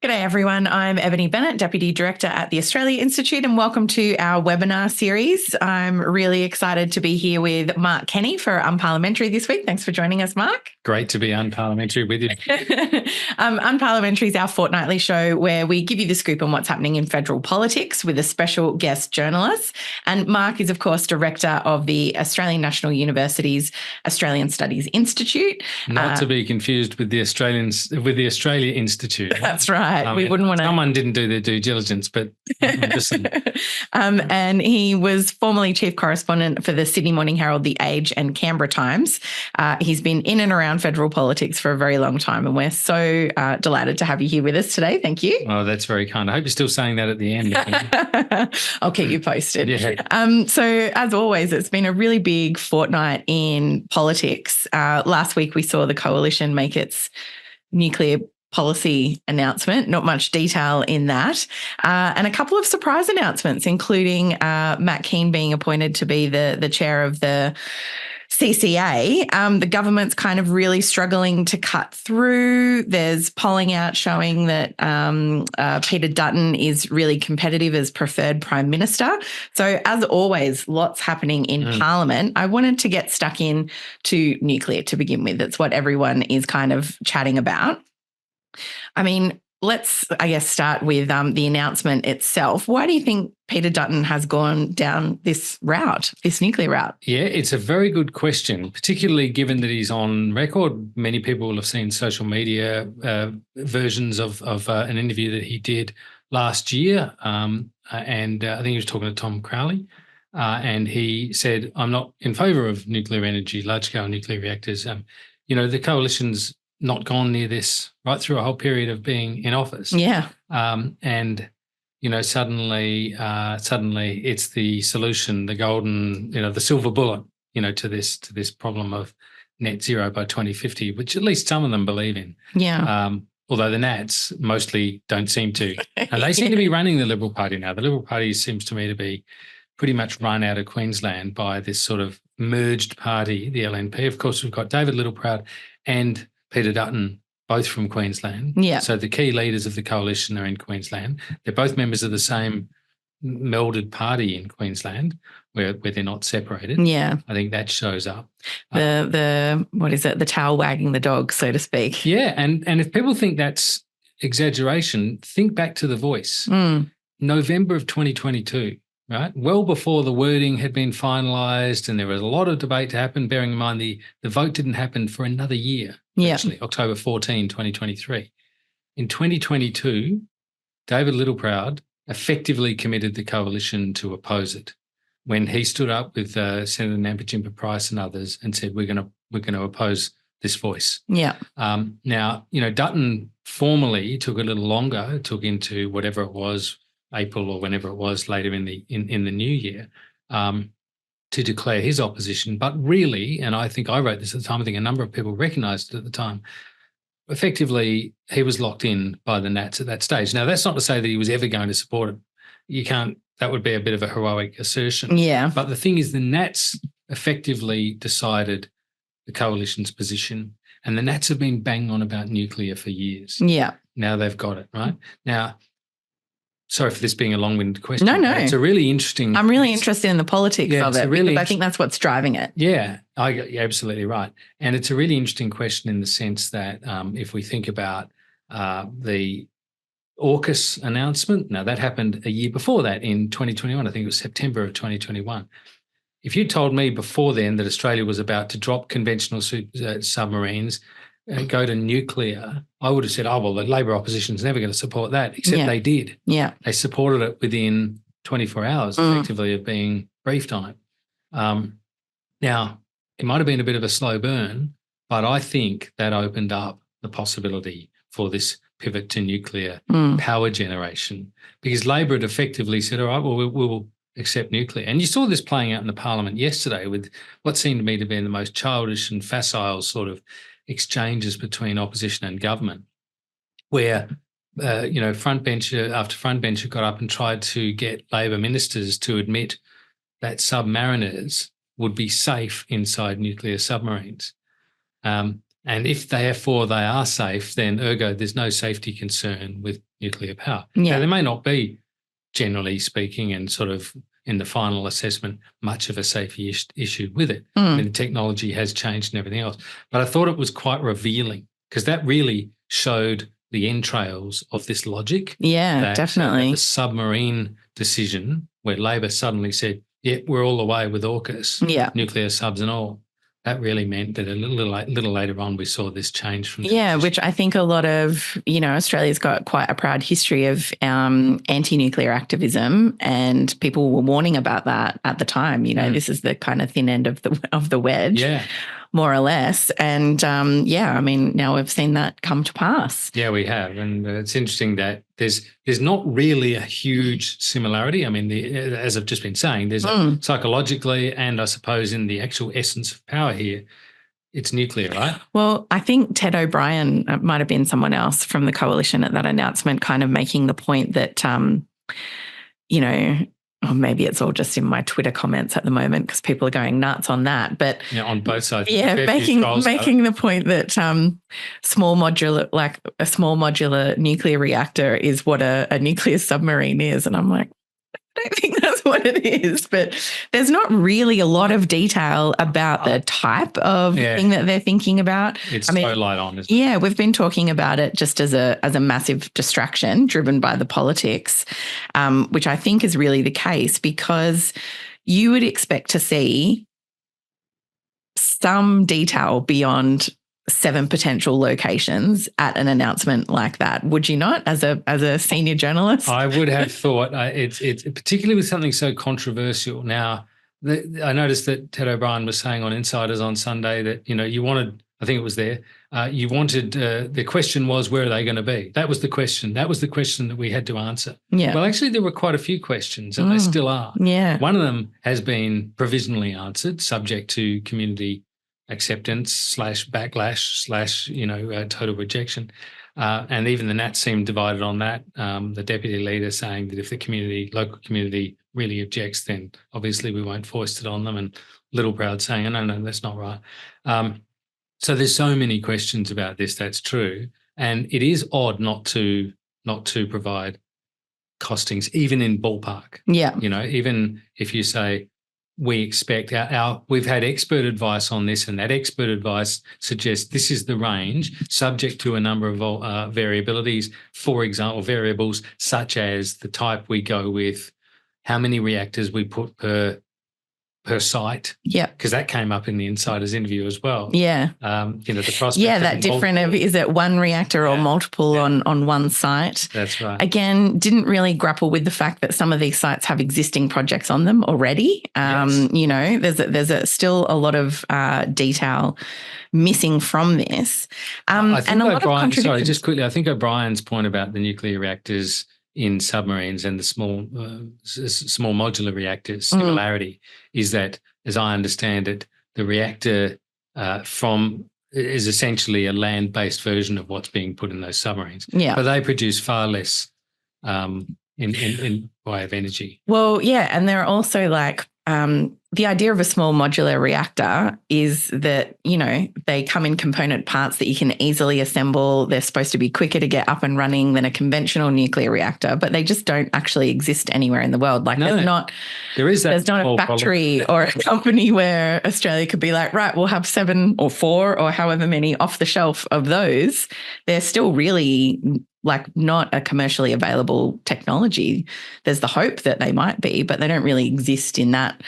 G'day everyone, I'm Ebony Bennett, Deputy Director at the Australia Institute, and welcome to our webinar series. I'm really excited to be here with Mark Kenny for Unparliamentary this week. Thanks for joining us, Mark. Great to be unparliamentary with you. Unparliamentary is our fortnightly show where we give you the scoop on what's happening in federal politics with a special guest journalist. And Mark is, of course, Director of the Australian National University's Australian Studies Institute. Not to be confused with the Australia Institute. That's right. We wouldn't want to. Someone didn't do their due diligence, but and he was formerly Chief Correspondent for the Sydney Morning Herald, The Age and Canberra Times. He's been in and around federal politics for a very long time, and we're so delighted to have you here with us today. Thank you. Oh, that's very kind. I hope you're still saying that at the end. I'll keep you posted. Yeah. So as always, it's been a really big fortnight in politics. Last week we saw the coalition make its nuclear policy announcement, not much detail in that, and a couple of surprise announcements, including Matt Keane being appointed to be the chair of the CCA. The government's kind of really struggling to cut through. There's polling out showing that Peter Dutton is really competitive as preferred Prime Minister. So as always, lots happening in Parliament. I wanted to get stuck in to nuclear to begin with. It's what everyone is kind of chatting about. I mean, let's, start with the announcement itself. Why do you think Peter Dutton has gone down this route, this nuclear route? Yeah, it's a very good question, particularly given that he's on record. Many people will have seen social media versions of an interview that he did last year. And I think he was talking to Tom Crowley. And he said, I'm not in favour of nuclear energy, large-scale nuclear reactors. The coalition's not gone near this right through a whole period of being in office. Yeah. And suddenly it's the solution, the golden, the silver bullet, to this problem of net zero by 2050, which at least some of them believe in. Yeah. Although the Nats mostly don't seem to. And they seem to be running the Liberal Party now. The Liberal Party seems to me to be pretty much run out of Queensland by this sort of merged party, the LNP. Of course, we've got David Littleproud and Peter Dutton, both from Queensland. Yeah. So the key leaders of the coalition are in Queensland. They're both members of the same melded party in Queensland, where they're not separated. Yeah. I think that shows up. The tail wagging the dog, so to speak. Yeah, and if people think that's exaggeration, think back to The Voice. November of 2022. Right, well before the wording had been finalised, and there was a lot of debate to happen, bearing in mind the vote didn't happen for another year, actually, October 14, 2023. In 2022, David Littleproud effectively committed the coalition to oppose it when he stood up with Senator Nampijinpa Price and others and said, we're going to oppose this voice. Yeah. Now, Dutton formally took a little longer, took into whatever it was, April or whenever it was later in the new year, to declare his opposition. But really, and I think I wrote this at the time, I think a number of people recognised it at the time, effectively he was locked in by the Nats at that stage. Now, that's not to say that he was ever going to support it. That would be a bit of a heroic assertion. Yeah. But the thing is, the Nats effectively decided the coalition's position, and the Nats have been banging on about nuclear for years. Yeah. Now they've got it, right? Now, sorry for this being a long-winded question. No. It's a really interesting... I'm really interested in the politics of it because I think that's what's driving it. Yeah, you're absolutely right. And it's a really interesting question in the sense that if we think about the AUKUS announcement, now that happened a year before that in 2021. I think it was September of 2021. If you told me before then that Australia was about to drop conventional submarines, go to nuclear, I would have said, the Labor opposition is never going to support that, except they did. Yeah. They supported it within 24 hours, effectively, of being briefed on it. Now, it might have been a bit of a slow burn, but I think that opened up the possibility for this pivot to nuclear power generation, because Labor had effectively said, all right, well, we'll accept nuclear. And you saw this playing out in the Parliament yesterday with what seemed to me to be the most childish and facile sort of exchanges between opposition and government, where frontbencher after frontbencher got up and tried to get Labor ministers to admit that submariners would be safe inside nuclear submarines. And if therefore they are safe, then ergo there's no safety concern with nuclear power. Yeah. Now, there may not be, generally speaking, and sort of in the final assessment, much of a safety issue with it. I mean, the technology has changed and everything else. But I thought it was quite revealing because that really showed the entrails of this logic. Yeah, that, definitely. The submarine decision where Labor suddenly said, yeah, we're all away with AUKUS, nuclear subs and all. That really meant that a little later on we saw this change from which I think a lot of, Australia's got quite a proud history of anti-nuclear activism, and people were warning about that at the time. This is the kind of thin end of the wedge. Yeah. More or less. And I mean, now we've seen that come to pass. Yeah, we have. And it's interesting that there's not really a huge similarity. I mean, as I've just been saying, there's psychologically and I suppose in the actual essence of power here, it's nuclear, right? Well, I think Ted O'Brien, might have been someone else from the coalition at that announcement, kind of making the point that, or maybe it's all just in my Twitter comments at the moment because people are going nuts on that. But on both sides. Yeah, making the point that a small modular nuclear reactor is what a nuclear submarine is. And I'm like, I don't think that's what it is. But there's not really a lot of detail about the type of thing that they're thinking about. It's so light on, isn't it? Yeah, we've been talking about it just as a massive distraction driven by the politics, which I think is really the case because you would expect to see some detail beyond 7 potential locations at an announcement like that. Would you not, as a senior journalist? I would have thought it's particularly with something so controversial. Now, I noticed that Ted O'Brien was saying on Insiders on Sunday that you wanted. I think it was there. You wanted. The question was, where are they going to be? That was the question. That was the question that we had to answer. Yeah. Well, actually, there were quite a few questions, and they still are. Yeah. One of them has been provisionally answered, subject to community acceptance / backlash / total rejection. And even the Nats seemed divided on that. The deputy leader saying that if the local community really objects, then obviously we won't foist it on them. And Little Proud saying, no, that's not right. So there's so many questions about this, that's true. And it is odd not to provide costings, even in ballpark. Yeah. Even if you say, we expect we've had expert advice on this, and that expert advice suggests this is the range, subject to a number of variabilities. For example, variables such as the type we go with, how many reactors we put per site. Yeah. Because that came up in the Insiders interview as well. Yeah. The prospect. Yeah, that different of, is it one reactor or multiple on one site? That's right. Again, didn't really grapple with the fact that some of these sites have existing projects on them already. There's still a lot of detail missing from this. I think and a lot of contradictions. Sorry, just quickly, I think O'Brien's point about the nuclear reactors in submarines and the small modular reactors similarity is that, as I understand it, the reactor is essentially a land-based version of what's being put in those submarines. Yeah, but they produce far less in way of energy. Well, yeah, and they're also like the idea of a small modular reactor is that, they come in component parts that you can easily assemble. They're supposed to be quicker to get up and running than a conventional nuclear reactor, but they just don't actually exist anywhere in the world. Like there's not a factory or a company where Australia could be like, right, we'll have 7 or 4 or however many off the shelf of those. They're still really like not a commercially available technology. There's the hope that they might be, but they don't really exist in that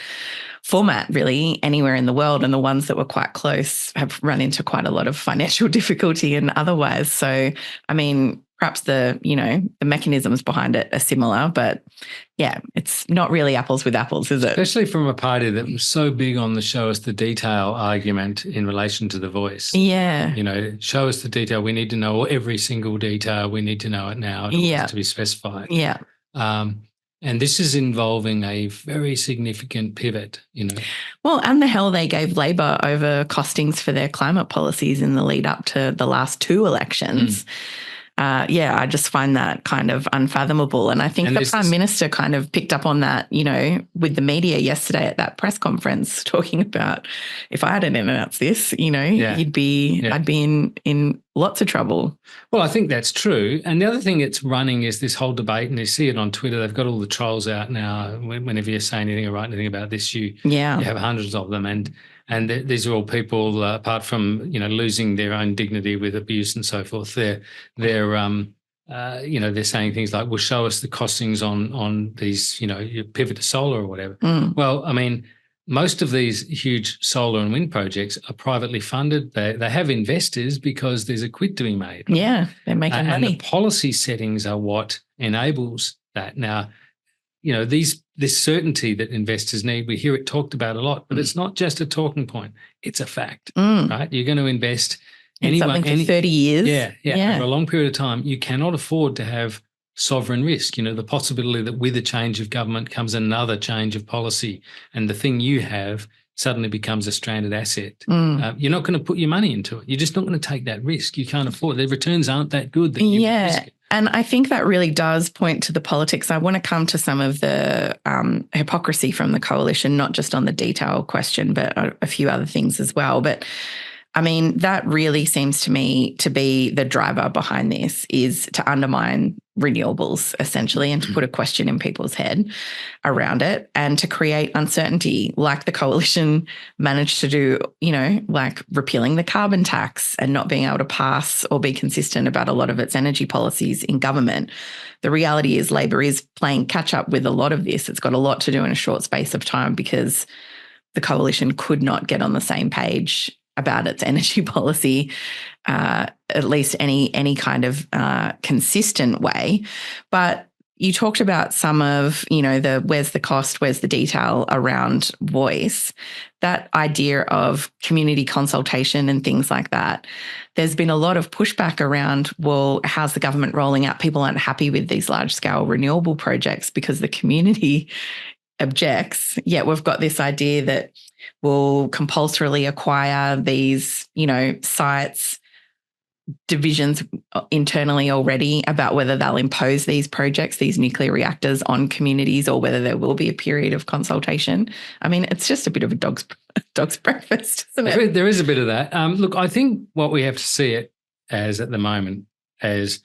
format really anywhere in the world. And the ones that were quite close have run into quite a lot of financial difficulty and otherwise. So, I mean, perhaps the mechanisms behind it are similar, but yeah, it's not really apples with apples, is it? Especially from a party that was so big on the show us the detail argument in relation to The Voice. Yeah. Show us the detail. We need to know every single detail. We need to know it now. It has to be specified. Yeah. And this is involving a very significant pivot, Well, and the hell they gave Labor over costings for their climate policies in the lead up to the last 2 elections. I just find that kind of unfathomable. And I think the Prime Minister kind of picked up on that, with the media yesterday at that press conference, talking about if I hadn't announced this, I'd be in lots of trouble. Well, I think that's true. And the other thing it's running is this whole debate, and you see it on Twitter. They've got all the trolls out now. Whenever you say anything or write anything about this, you have hundreds of them. And these are all people, apart from losing their own dignity with abuse and so forth. They're saying things like, "Well, show us the costings on these, you pivot to solar or whatever." Well, I mean, most of these huge solar and wind projects are privately funded. They have investors because there's a quid to be made. Right? Yeah, they're making money. And the policy settings are what enables that. Now, this certainty that investors need, we hear it talked about a lot, but it's not just a talking point. It's a fact, right? You're going to invest something for 30 years. Yeah. For a long period of time. You cannot afford to have sovereign risk. The possibility that with a change of government comes another change of policy, and the thing you have suddenly becomes a stranded asset. You're not going to put your money into it. You're just not going to take that risk. You can't afford it. The returns aren't that good that you risk it. And I think that really does point to the politics. I want to come to some of the hypocrisy from the coalition, not just on the detail question, but a few other things as well. But I mean, that really seems to me to be the driver behind this, is to undermine renewables, essentially, and to put a question in people's head around it and to create uncertainty, like the coalition managed to do, like repealing the carbon tax and not being able to pass or be consistent about a lot of its energy policies in government. The reality is Labor is playing catch up with a lot of this. It's got a lot to do in a short space of time because the coalition could not get on the same page about its energy policy, at least any kind of consistent way. But you talked about some of, the where's the cost, where's the detail around voice, that idea of community consultation and things like that. There's been a lot of pushback around, well, how's the government rolling out? People aren't happy with these large-scale renewable projects because the community objects, yet we've got this idea that we'll compulsorily acquire these, sites, divisions internally already about whether they'll impose these projects, these nuclear reactors on communities, or whether there will be a period of consultation. I mean, it's just a bit of a dog's breakfast, isn't it? There is a bit of that. Look, I think what we have to see it as at the moment as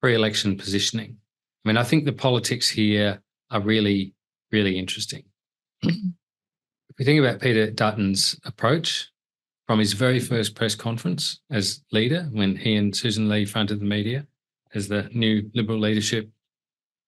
pre-election positioning. I mean, I think the politics here are really, really interesting. If we think about Peter Dutton's approach from his very first press conference as leader, when he and Susan Lee fronted the media as the new Liberal leadership,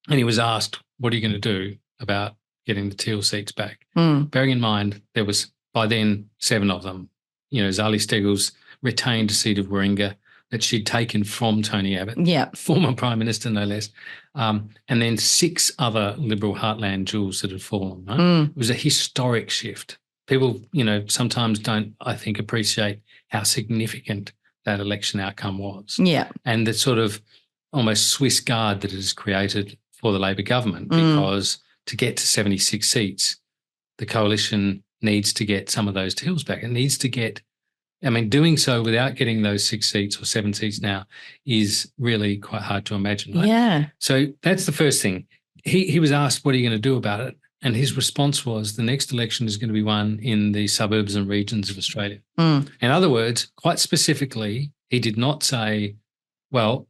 and he was asked, what are you going to do about getting the teal seats back? Bearing in mind, there was by then 7 of them. Zali Steggall's retained seat of Warringah that she'd taken from Tony Abbott, former Prime Minister no less, and then 6 other Liberal heartland jewels that had fallen. Right? It was a historic shift. People, sometimes don't, I think, appreciate how significant that election outcome was. Yeah. And the sort of almost Swiss guard that it has created for the Labor government, because to get to 76 seats, the coalition needs to get some of those teals back. It needs to get, doing so without getting those 6 seats or 7 seats now is really quite hard to imagine. Right? Yeah. So that's the first thing. He was asked, what are you going to do about it? And his response was, the next election is going to be won in the suburbs and regions of Australia. In other words, quite specifically, he did not say, well,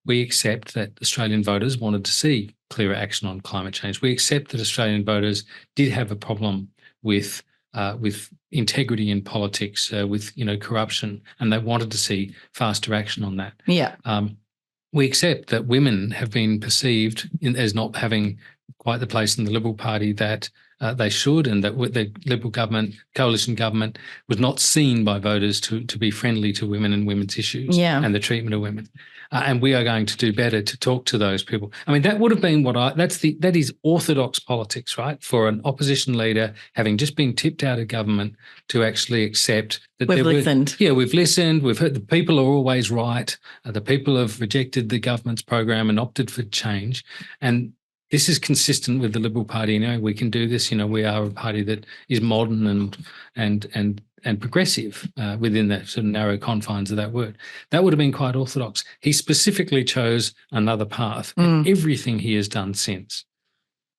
we accept that Australian voters wanted to see clearer action on climate change. We accept that Australian voters did have a problem with integrity in politics, with corruption, and they wanted to see faster action on that. Yeah. We accept that women have been perceived as not having quite the place in the Liberal Party that they should, and that the Liberal government, coalition government, was not seen by voters to be friendly to women and women's issues and the treatment of women. And we are going to do better to talk to those people. That would have been that is orthodox politics, right? For an opposition leader having just been tipped out of government to actually accept that we've listened. We've listened. We've heard the people are always right. The people have rejected the government's program and opted for change. And this is consistent with the Liberal Party. We can do this. We are a party that is modern and and progressive within the sort of narrow confines of that word. That would have been quite orthodox. He specifically chose another path, and everything he has done since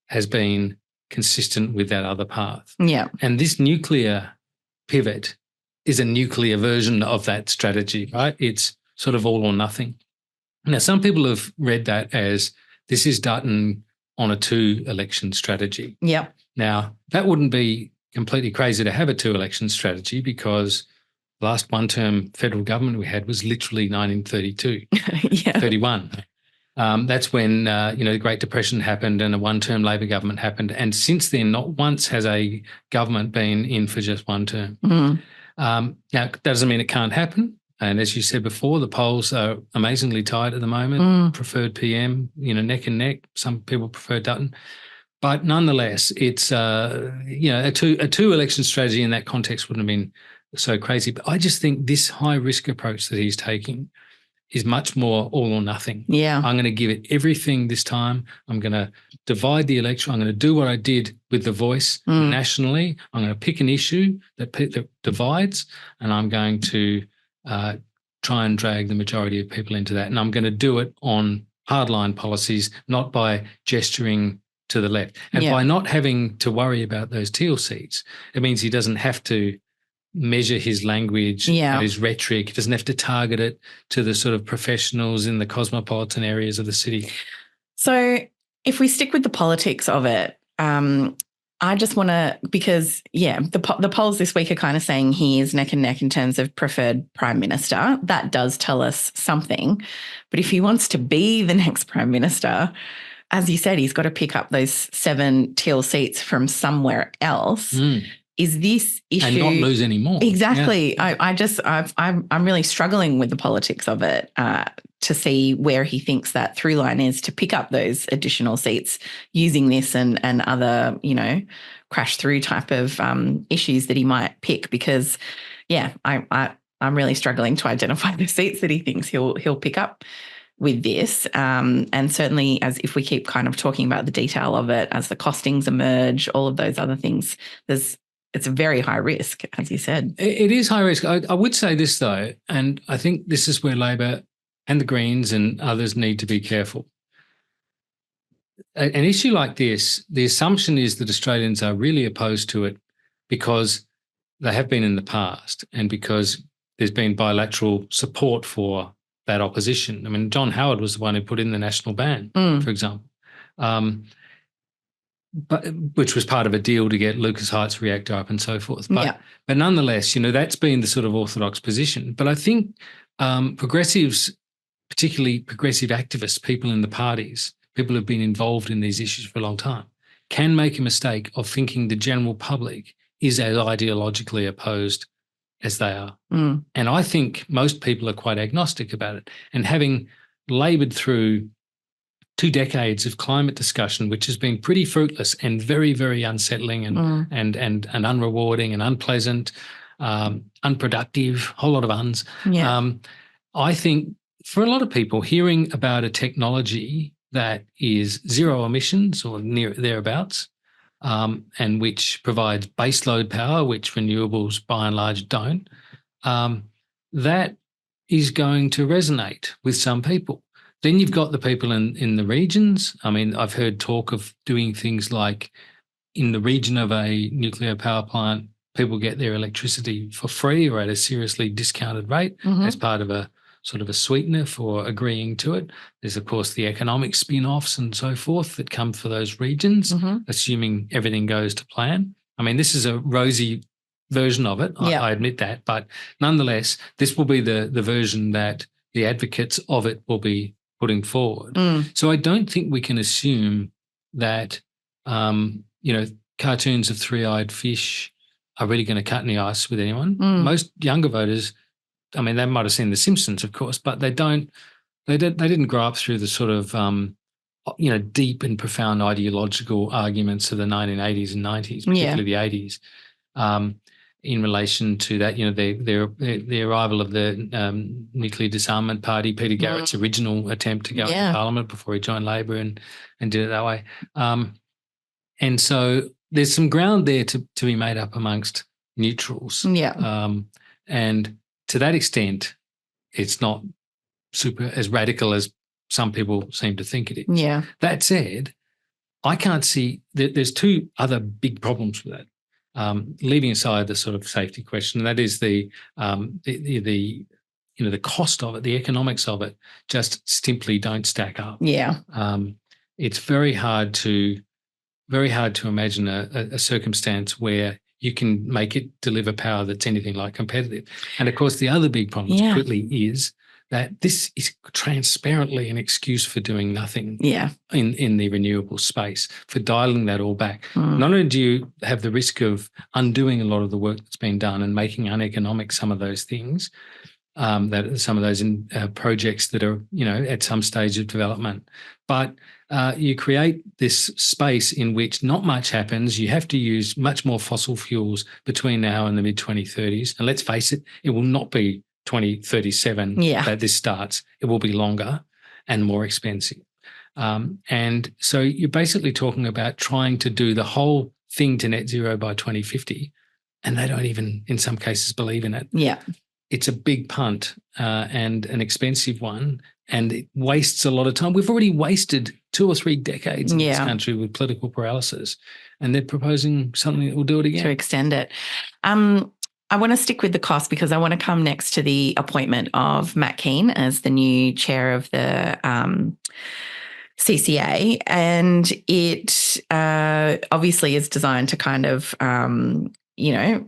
has been consistent with that other path. Yeah. And this nuclear pivot is a nuclear version of that strategy, right? It's sort of all or nothing. Now, some people have read that as this is Dutton on a 2-election strategy. Yep. Now, that wouldn't be completely crazy to have a 2-election strategy, because the last one-term federal government we had was literally 1932, 31. That's when, the Great Depression happened and a one-term Labor government happened. And since then, not once has a government been in for just one term. Now, that doesn't mean it can't happen. And as you said before, the polls are amazingly tight at the moment. Preferred PM, neck and neck. Some people prefer Dutton. But nonetheless, it's, a 2-election strategy in that context wouldn't have been so crazy. But I just think this high-risk approach that he's taking is much more all or nothing. Yeah. I'm going to give it everything this time. I'm going to divide the electorate. I'm going to do what I did with The Voice nationally. I'm going to pick an issue that divides, and I'm going to try and drag the majority of people into that. And I'm going to do it on hardline policies, not by gesturing to the left. And by not having to worry about those teal seats, it means he doesn't have to measure his language and his rhetoric. He doesn't have to target it to the sort of professionals in the cosmopolitan areas of the city. So if we stick with the politics of it, I just want to, because, the polls this week are kind of saying he is neck and neck in terms of preferred prime minister. That does tell us something. But if he wants to be the next prime minister, as you said, he's got to pick up those 7 teal seats from somewhere else. Is this issue and not lose any more? Exactly. Yeah. I'm really struggling with the politics of it to see where he thinks that through line is to pick up those additional seats using this and other crash through type of issues that he might pick. Because I'm really struggling to identify the seats that he thinks he'll pick up with this. And certainly, as if we keep kind of talking about the detail of it, as the costings emerge, all of those other things, it's a very high risk, as you said. It is high risk. I would say this, though, and I think this is where Labor and the Greens and others need to be careful. An issue like this, the assumption is that Australians are really opposed to it because they have been in the past and because there's been bilateral support for that opposition. I mean, John Howard was the one who put in the national ban, for example. But which was part of a deal to get Lucas Heights reactor up and so forth. But nonetheless, that's been the sort of orthodox position. But I think progressives, particularly progressive activists, people in the parties, people who have been involved in these issues for a long time, can make a mistake of thinking the general public is as ideologically opposed as they are. And I think most people are quite agnostic about it. And having laboured through 2 decades of climate discussion, which has been pretty fruitless and very, very unsettling and unrewarding and unpleasant, unproductive, whole lot of uns. I think for a lot of people, hearing about a technology that is zero emissions or near thereabouts, and which provides baseload power, which renewables by and large don't, that is going to resonate with some people. Then you've got the people in the regions. I mean, I've heard talk of doing things like in the region of a nuclear power plant, people get their electricity for free or at a seriously discounted rate as part of a sort of a sweetener for agreeing to it. There's, of course, the economic spin-offs and so forth that come for those regions, assuming everything goes to plan. I mean, this is a rosy version of it, I admit that, but nonetheless, this will be the version that the advocates of it will be putting forward. So I don't think we can assume that, cartoons of three-eyed fish are really going to cut any ice with anyone. Most younger voters, I mean, they might have seen The Simpsons, of course, but they didn't grow up through the sort of, deep and profound ideological arguments of the 1980s and 90s, particularly the 80s. In relation to that, the arrival of the Nuclear Disarmament Party, Peter Garrett's original attempt to go into Parliament before he joined Labor and did it that way. And so there's some ground there to be made up amongst neutrals. Yeah. And to that extent, it's not super as radical as some people seem to think it is. Yeah. That said, I can't see there's two other big problems with that. Leaving aside the sort of safety question, that is the cost of it, the economics of it, just simply don't stack up. Yeah. It's very hard to imagine a circumstance where you can make it deliver power that's anything like competitive. And of course, the other big problem quickly is that this is transparently an excuse for doing nothing in the renewable space, for dialing that all back. Not only do you have the risk of undoing a lot of the work that's been done and making uneconomic some of those things, that some of those projects that are, at some stage of development, but you create this space in which not much happens. You have to use much more fossil fuels between now and the mid-2030s. And let's face it, it will not be 2037 that this starts. It will be longer and more expensive. And so you're basically talking about trying to do the whole thing to net zero by 2050, and they don't even, in some cases, believe in it. Yeah. It's a big punt and an expensive one, and it wastes a lot of time. We've already wasted 2 or 3 decades in this country with political paralysis, and they're proposing something that will do it again. To extend it. I want to stick with the cost because I want to come next to the appointment of Matt Kean as the new chair of the CCA, and it obviously is designed to kind of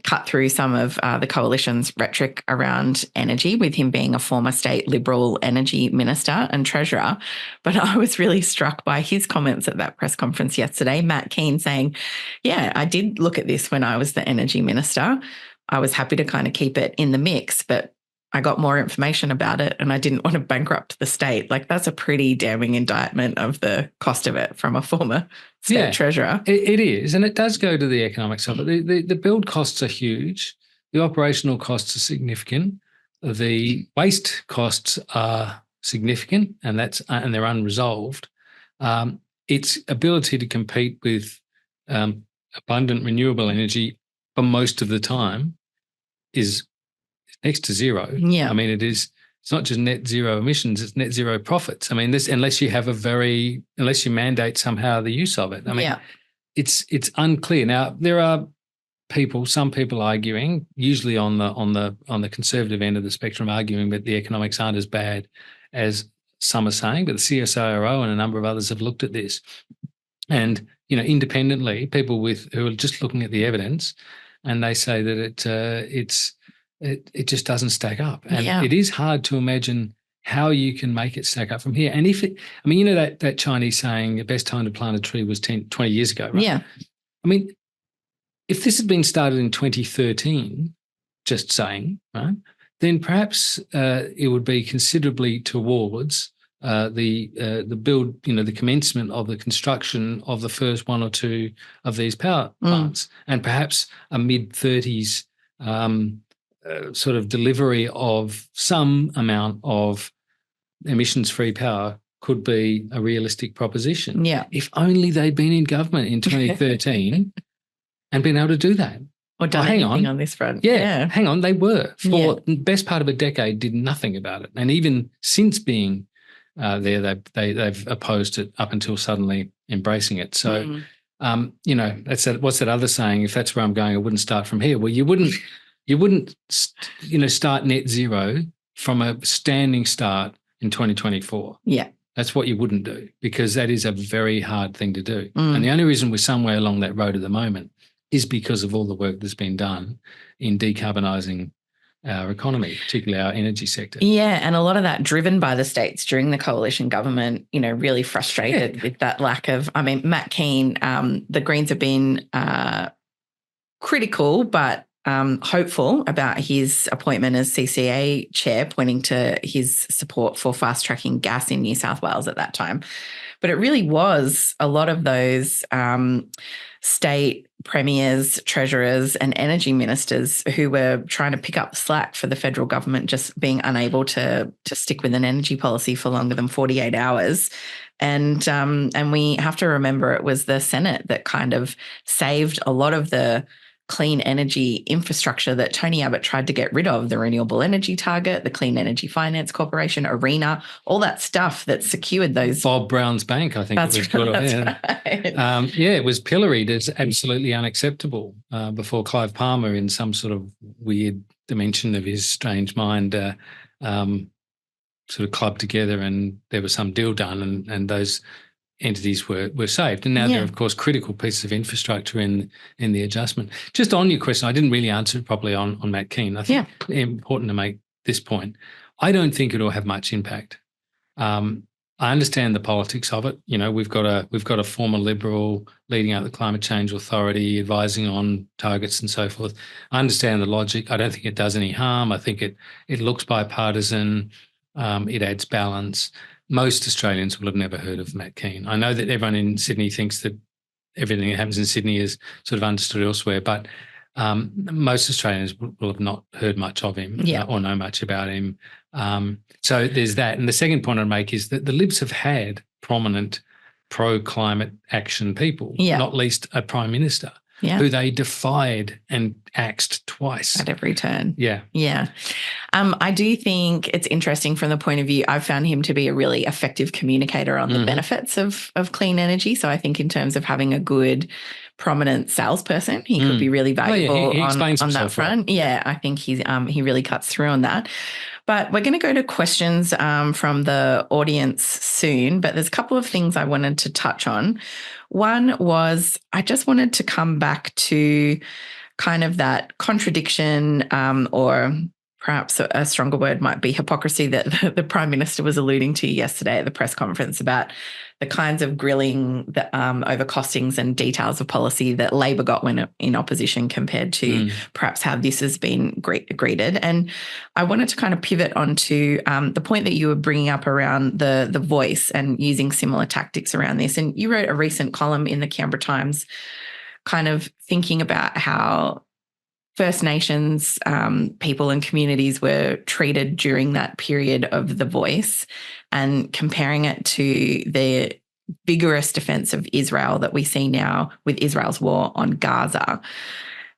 cut through some of the coalition's rhetoric around energy, with him being a former state Liberal energy minister and treasurer. But I was really struck by his comments at that press conference yesterday, Matt Kean saying, I did look at this when I was the energy minister. I was happy to kind of keep it in the mix, but I got more information about it and I didn't want to bankrupt the state. Like, that's a pretty damning indictment of the cost of it from a former state treasurer. It is, and it does go to the economics of it. The build costs are huge. The operational costs are significant. The waste costs are significant, and they're unresolved. Its ability to compete with abundant renewable energy for most of the time is next to zero. Yeah. I mean, it's not just net zero emissions, it's net zero profits. I mean, unless you mandate somehow the use of it. I mean, it's unclear. Now, there are some people arguing, usually on the conservative end of the spectrum, arguing that the economics aren't as bad as some are saying, but the CSIRO and a number of others have looked at this. And, independently, people who are just looking at the evidence, and they say that it just doesn't stack up. And it is hard to imagine how you can make it stack up from here. And that Chinese saying, the best time to plant a tree was 20 years ago, right? Yeah. I mean, if this had been started in 2013, just saying, right, then perhaps it would be considerably towards the build, the commencement of the construction of the first 1 or 2 of these power plants, and perhaps a mid-30s sort of delivery of some amount of emissions-free power could be a realistic proposition. Yeah. If only they'd been in government in 2013 and been able to do that. Or done anything on this front. Yeah, hang on, they were. For the best part of a decade, did nothing about it. And even since being there, they've opposed it up until suddenly embracing it. So, what's that other saying? If that's where I'm going, I wouldn't start from here. Well, you wouldn't start net zero from a standing start in 2024. Yeah. That's what you wouldn't do, because that is a very hard thing to do. And the only reason we're somewhere along that road at the moment is because of all the work that's been done in decarbonising our economy, particularly our energy sector. Yeah, and a lot of that driven by the states during the coalition government, really frustrated with that lack of, Matt Kean, the Greens have been critical but hopeful about his appointment as CCA chair, pointing to his support for fast-tracking gas in New South Wales at that time. But it really was a lot of those state premiers, treasurers and energy ministers who were trying to pick up the slack for the federal government just being unable to stick with an energy policy for longer than 48 hours. And we have to remember it was the Senate that kind of saved a lot of the clean energy infrastructure that Tony Abbott tried to get rid of, the renewable energy target, the Clean Energy Finance Corporation, ARENA, all that stuff that secured those. Bob Brown's bank, I think it was called. Right. It was pilloried as absolutely unacceptable before Clive Palmer, in some sort of weird dimension of his strange mind, sort of clubbed together, and there was some deal done, and those entities were saved. And now they're, of course, critical pieces of infrastructure in the adjustment. Just on your question, I didn't really answer it properly on Matt Keane. I think it's important to make this point. I don't think it'll have much impact. I understand the politics of it. You know, we've got a former Liberal leading out the Climate Change Authority, advising on targets and so forth. I understand the logic. I don't think it does any harm. I think it looks bipartisan. It adds balance. Most Australians will have never heard of Matt Keane. I know that everyone in Sydney thinks that everything that happens in Sydney is sort of understood elsewhere, but most Australians will have not heard much of him or know much about him. So there's that. And the second point I'd make is that the Libs have had prominent pro-climate action people, not least a Prime Minister, who they defied and axed twice. At every turn. Yeah. I do think it's interesting from the point of view, I've found him to be a really effective communicator on the benefits of clean energy. So I think in terms of having a good, prominent salesperson, he could be really valuable he on that front. Well. Yeah, I think he really cuts through on that. But we're going to go to questions from the audience soon, but there's a couple of things I wanted to touch on. One was I just wanted to come back to kind of that contradiction or perhaps a stronger word might be hypocrisy that the Prime Minister was alluding to yesterday at the press conference about the kinds of grilling over costings and details of policy that Labor got when in opposition compared to perhaps how this has been greeted. And I wanted to kind of pivot onto the point that you were bringing up around the voice and using similar tactics around this. And you wrote a recent column in the Canberra Times kind of thinking about how First Nations people and communities were treated during that period of the voice and comparing it to the vigorous defense of Israel that we see now with Israel's war on Gaza.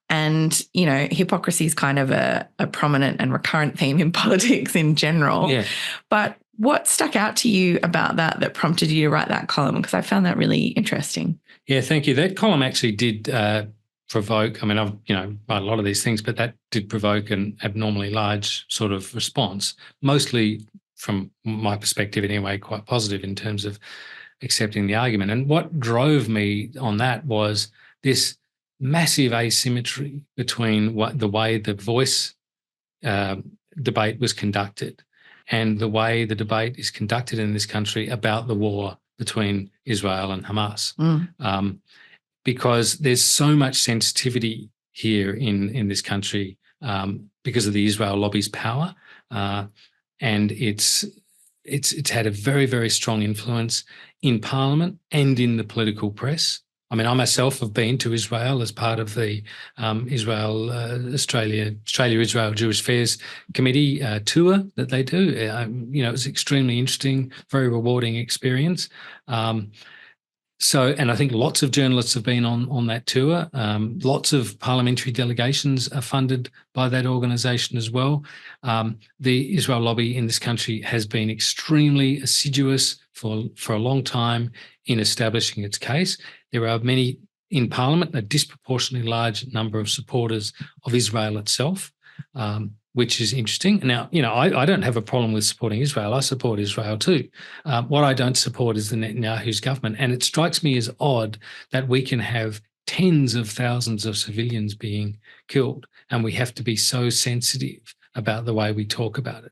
And, you know, hypocrisy is kind of a prominent and recurrent theme in politics in general. Yeah. But what stuck out to you about that prompted you to write that column? Because I found that really interesting. Yeah, thank you. That column actually did provoke, I mean, I've, write a lot of these things, but that did provoke an abnormally large sort of response, mostly from my perspective anyway, quite positive in terms of accepting the argument. And what drove me on that was this massive asymmetry between the way the voice debate was conducted and the way the debate is conducted in this country about the war between Israel and Hamas. Because there's so much sensitivity here in this country because of the Israel lobby's power, and it's had a very, very strong influence in Parliament and in the political press. I mean, I myself have been to Israel as part of the Australia-Israel Jewish Affairs Committee tour that they do. It was extremely interesting, very rewarding experience. And I think lots of journalists have been on that tour. Lots of parliamentary delegations are funded by that organisation as well. The Israel lobby in this country has been extremely assiduous for a long time in establishing its case. There are many in Parliament, a disproportionately large number of supporters of Israel itself, which is interesting. Now, I don't have a problem with supporting Israel. I support Israel too. What I don't support is the Netanyahu's government. And it strikes me as odd that we can have tens of thousands of civilians being killed, and we have to be so sensitive about the way we talk about it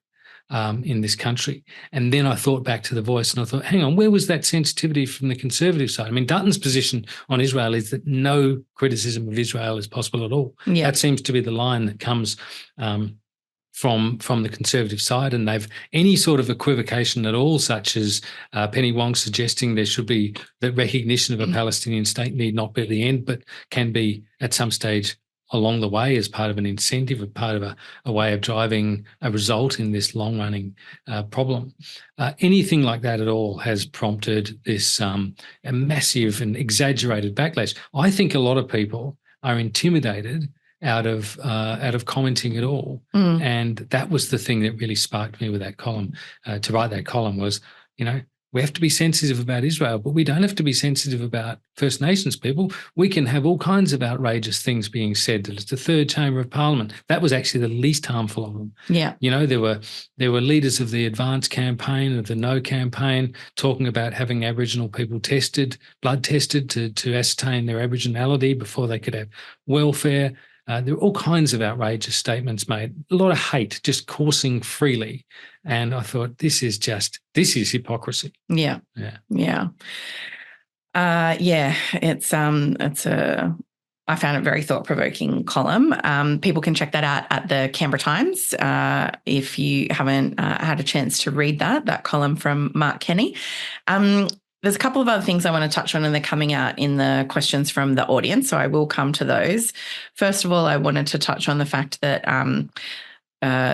in this country. And then I thought back to the voice and I thought, hang on, where was that sensitivity from the Conservative side? I mean, Dutton's position on Israel is that no criticism of Israel is possible at all. Yeah. That seems to be the line that comes from the Conservative side, and they've any sort of equivocation at all, such as Penny Wong suggesting there should be the recognition of a Palestinian state need not be at the end, but can be at some stage along the way as part of an incentive, or part of a way of driving a result in this long-running problem. Anything like that at all has prompted this a massive and exaggerated backlash. I think a lot of people are intimidated out of commenting at all. And that was the thing that really sparked me with that column. To write that column was, we have to be sensitive about Israel, but we don't have to be sensitive about First Nations people. We can have all kinds of outrageous things being said. That it's the third chamber of Parliament. That was actually the least harmful of them. Yeah. There were leaders of the Advance campaign, of the No campaign, talking about having Aboriginal people blood tested to ascertain their Aboriginality before they could have welfare. There were all kinds of outrageous statements made, a lot of hate just coursing freely. And I thought, this is hypocrisy. Yeah. I found it very thought-provoking column. People can check that out at the Canberra Times if you haven't had a chance to read that column from Mark Kenny. There's a couple of other things I want to touch on, and they're coming out in the questions from the audience, so I will come to those. First of all, I wanted to touch on the fact that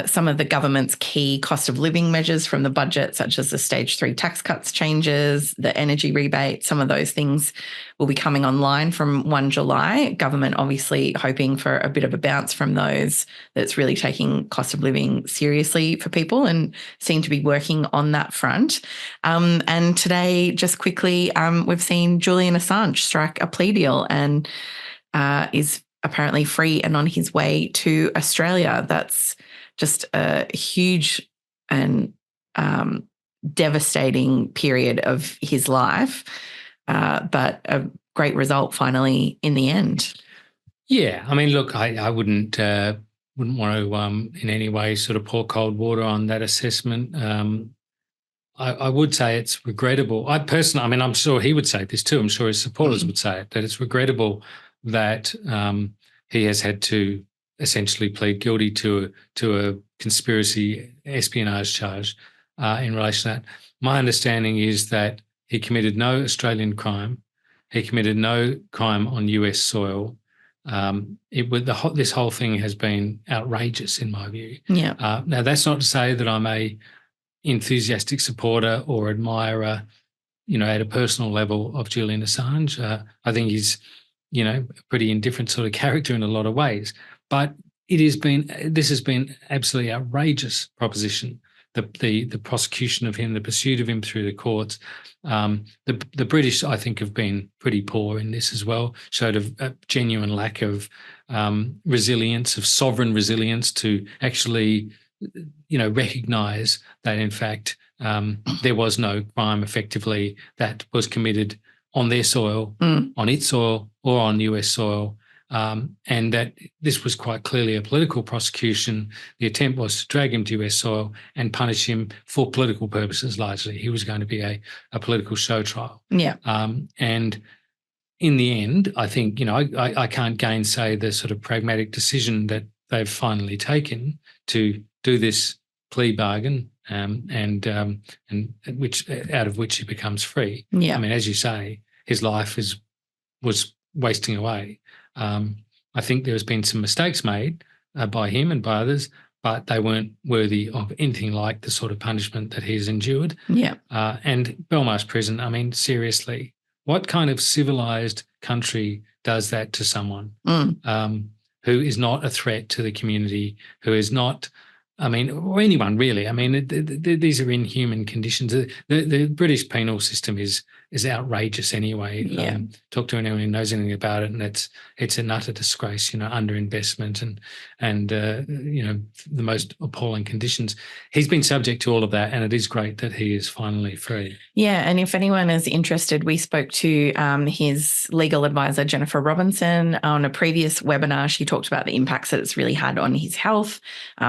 some of the government's key cost of living measures from the budget, such as the stage 3 tax cuts changes, the energy rebate, some of those things will be coming online from 1 July. Government obviously hoping for a bit of a bounce from those, that's really taking cost of living seriously for people and seem to be working on that front. And today, just quickly, we've seen Julian Assange strike a plea deal and is apparently free and on his way to Australia. That's just a huge and devastating period of his life, but a great result finally in the end. Yeah, I mean, look, I wouldn't want to in any way sort of pour cold water on that assessment. I would say it's regrettable. I'm sure he would say this too. I'm sure his supporters would say it, that it's regrettable that he has had to essentially plead guilty to a conspiracy espionage charge in relation to that. My understanding is that he committed no Australian crime. He committed no crime on US soil. This whole thing has been outrageous in my view. Yeah. Now, that's not to say that I'm a enthusiastic supporter or admirer, at a personal level of Julian Assange. I think he's, a pretty indifferent sort of character in a lot of ways. But this has been absolutely outrageous proposition. The prosecution of him, the pursuit of him through the courts. The British, I think, have been pretty poor in this as well. Showed a genuine lack of resilience, of sovereign resilience to actually, recognise that in fact there was no crime effectively that was committed on their soil, on its soil, or on US soil. And that this was quite clearly a political prosecution. The attempt was to drag him to US soil and punish him for political purposes largely. He was going to be a political show trial. Yeah. And in the end, I think, I can't gainsay the sort of pragmatic decision that they've finally taken to do this plea bargain and out of which he becomes free. Yeah. I mean, as you say, his life was wasting away. I think there has been some mistakes made by him and by others, but they weren't worthy of anything like the sort of punishment that he's endured. Yeah. And Belmarsh Prison, I mean, seriously, what kind of civilised country does that to someone who is not a threat to the community, who is not, or anyone really? These are inhuman conditions. The British penal system is outrageous anyway. Yeah. Talk to anyone who knows anything about it, and it's an utter disgrace. Underinvestment and the most appalling conditions. He's been subject to all of that, and it is great that he is finally free. Yeah, and if anyone is interested, we spoke to his legal advisor Jennifer Robinson on a previous webinar. She talked about the impacts that it's really had on his health.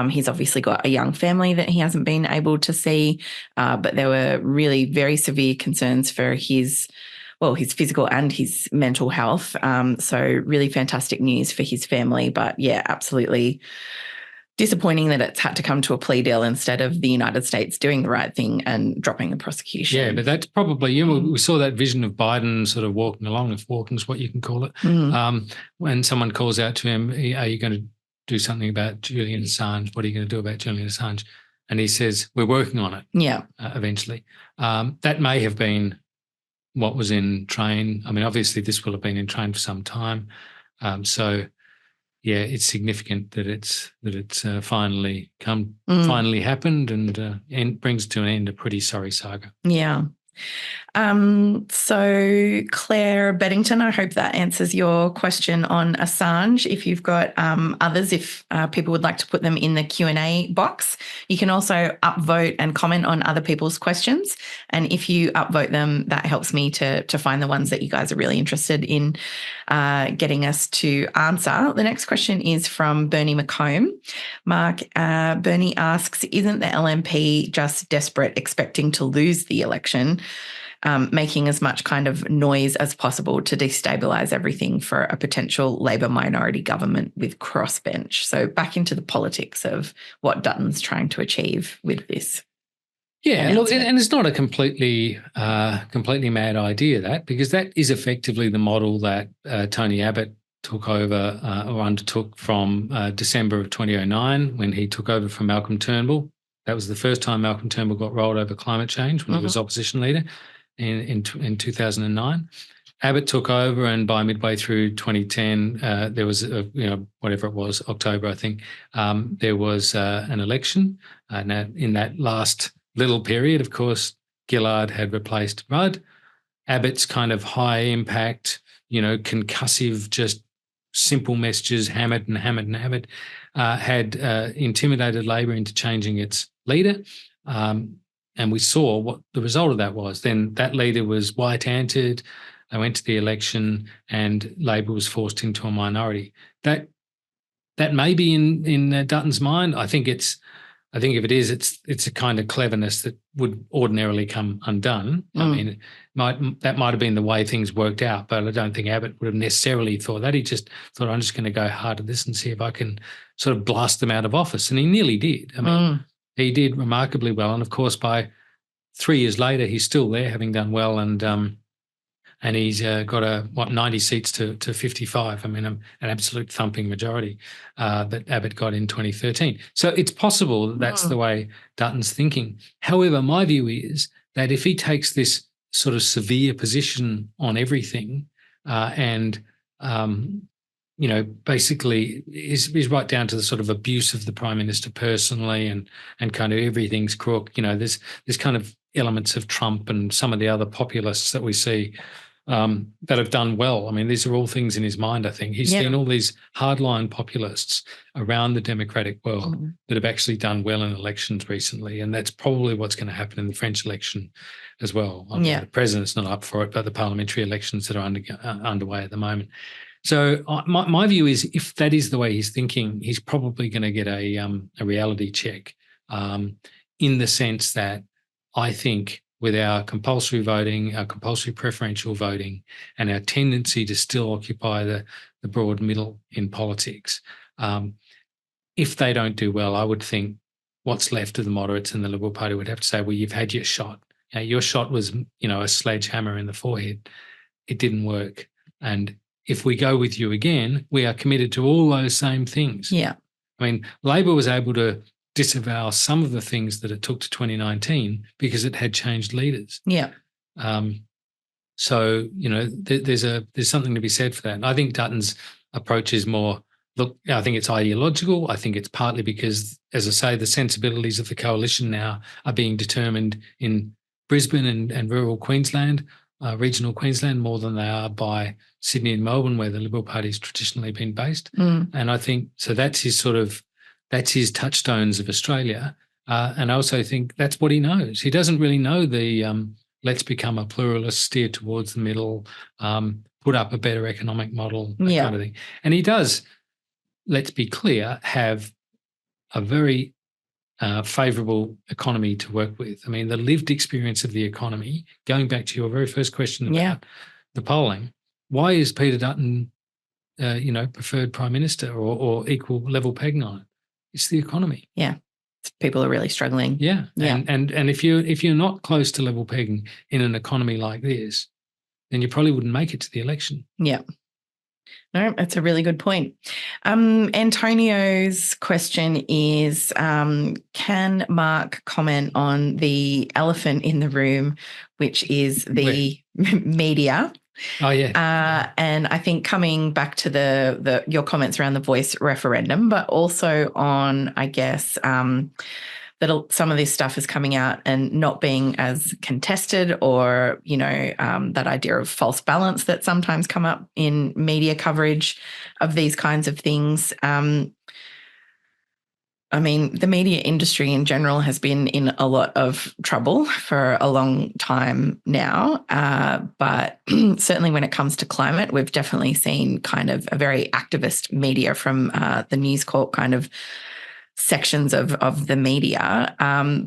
He's obviously got a young family that he hasn't been able to see, but there were really very severe concerns for his physical and his mental health. So really fantastic news for his family, but yeah, absolutely disappointing that it's had to come to a plea deal instead of the United States doing the right thing and dropping the prosecution. Yeah, but that's probably, we saw that vision of Biden sort of walking along, if walking's what you can call it, when someone calls out to him, are you going to do something about Julian Assange? What are you going to do about Julian Assange? And he says, we're working on it. Yeah. Eventually. That may have been what was in train. Obviously this will have been in train for some time. So, yeah, it's significant that it's finally happened and brings to an end a pretty sorry saga. Yeah. So Claire Beddington, I hope that answers your question on Assange. If you've got others, if people would like to put them in the Q&A box, you can also upvote and comment on other people's questions. And if you upvote them, that helps me to find the ones that you guys are really interested in getting us to answer. The next question is from Bernie McComb. Mark, Bernie asks, isn't the LNP just desperate, expecting to lose the election? Making as much kind of noise as possible to destabilise everything for a potential Labor minority government with crossbench. So back into the politics of what Dutton's trying to achieve with this. Yeah, look, and it's not a completely mad idea, that, because that is effectively the model that Tony Abbott took over or undertook from December of 2009 when he took over from Malcolm Turnbull. That was the first time Malcolm Turnbull got rolled over climate change when he was opposition leader in 2009. Abbott took over, and by midway through 2010, there was whatever it was, October, I think, there was an election. Now, in that last little period, of course, Gillard had replaced Rudd. Abbott's kind of high impact, concussive, just simple messages, hammered had intimidated Labor into changing its leader. And we saw what the result of that was. Then that leader was white-anted. They went to the election, and Labor was forced into a minority. That may be in Dutton's mind. I think if it is, it's a kind of cleverness that would ordinarily come undone. I mean, that might have been the way things worked out, but I don't think Abbott would have necessarily thought that. He just thought, I'm just going to go hard at this and see if I can sort of blast them out of office, and he nearly did. I mean, he did remarkably well, and of course, by 3 years later, he's still there, having done well, and he's got 90 seats to 55. I mean, an absolute thumping majority that Abbott got in 2013. So it's possible that that's the way Dutton's thinking. However, my view is that if he takes this sort of severe position on everything basically is right down to the sort of abuse of the Prime Minister personally and kind of everything's crook. There's kind of elements of Trump and some of the other populists that we see that have done well. I mean, these are all things in his mind, I think. He's seen all these hardline populists around the democratic world that have actually done well in elections recently, and that's probably what's going to happen in the French election as well. I mean, the president's not up for it, but the parliamentary elections that are underway at the moment. So my view is, if that is the way he's thinking, he's probably going to get a reality check in the sense that I think with our compulsory voting, our compulsory preferential voting, and our tendency to still occupy the broad middle in politics, if they don't do well, I would think what's left of the moderates and the Liberal Party would have to say, well, you've had your shot. Your shot was, a sledgehammer in the forehead. It didn't work. And if we go with you again, we are committed to all those same things. Yeah. I mean, Labor was able to disavow some of the things that it took to 2019 because it had changed leaders. Yeah. So, there's something to be said for that. And I think Dutton's approach is more, look, I think it's ideological. I think it's partly because, as I say, the sensibilities of the coalition now are being determined in Brisbane and rural Queensland, regional Queensland, more than they are by Sydney and Melbourne, where the Liberal Party's traditionally been based. And I think, so that's his touchstones of Australia. And I also think that's what he knows. He doesn't really know the let's become a pluralist, steer towards the middle, put up a better economic model, that kind of thing. And he does, let's be clear, have a very favourable economy to work with. I mean, the lived experience of the economy, going back to your very first question about the polling, why is Peter Dutton, preferred Prime Minister or equal level pegging on it? It's the economy. Yeah. People are really struggling. Yeah. And if you're not close to level pegging in an economy like this, then you probably wouldn't make it to the election. Yeah. No, that's a really good point. Antonio's question is, can Mark comment on the elephant in the room, which is the media? Oh, yeah. And I think coming back to your comments around the voice referendum, but also on, I guess, that some of this stuff is coming out and not being as contested, or, that idea of false balance that sometimes come up in media coverage of these kinds of things. I mean, the media industry in general has been in a lot of trouble for a long time now. But certainly when it comes to climate, we've definitely seen kind of a very activist media from the News Corp kind of sections of the media.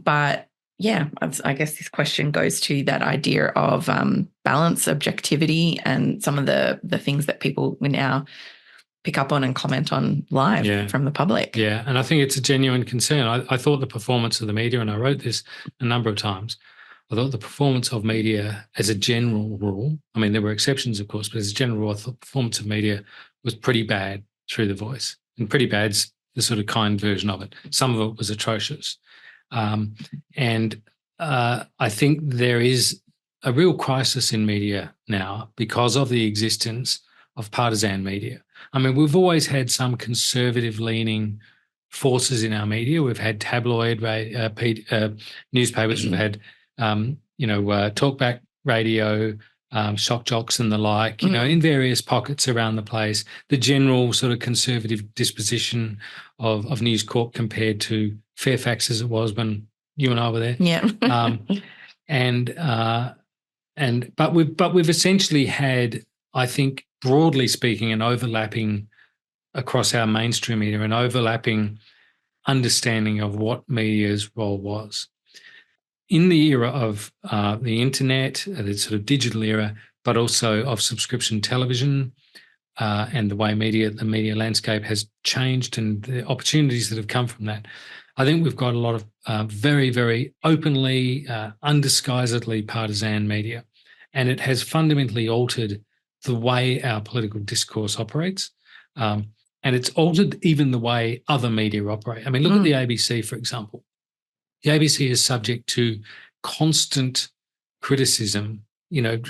But yeah, I guess this question goes to that idea of balance, objectivity, and some of the things that people will now pick up on and comment on live from the public. Yeah, and I think it's a genuine concern. I thought the performance of the media, and I wrote this a number of times, I thought the performance of media as a general rule, I mean, there were exceptions, of course, but as a general rule, I thought the performance of media was pretty bad through The Voice. And pretty bad's the sort of kind version of it. Some of it was atrocious. And I think there is a real crisis in media now because of the existence of partisan media. I mean, we've always had some conservative-leaning forces in our media. We've had tabloid newspapers. We've had, talkback radio, shock jocks and the like, in various pockets around the place. The general sort of conservative disposition of News Corp compared to Fairfax as it was when you and I were there. Yeah. But we've essentially had, I think, broadly speaking, an overlapping across our mainstream media, an overlapping understanding of what media's role was. In the era of the internet, the sort of digital era, but also of subscription television and the way the media landscape has changed and the opportunities that have come from that, I think we've got a lot of very, very openly, undisguisedly partisan media. And it has fundamentally altered the way our political discourse operates. And it's altered even the way other media operate. I mean, look at the ABC, for example. The ABC is subject to constant criticism,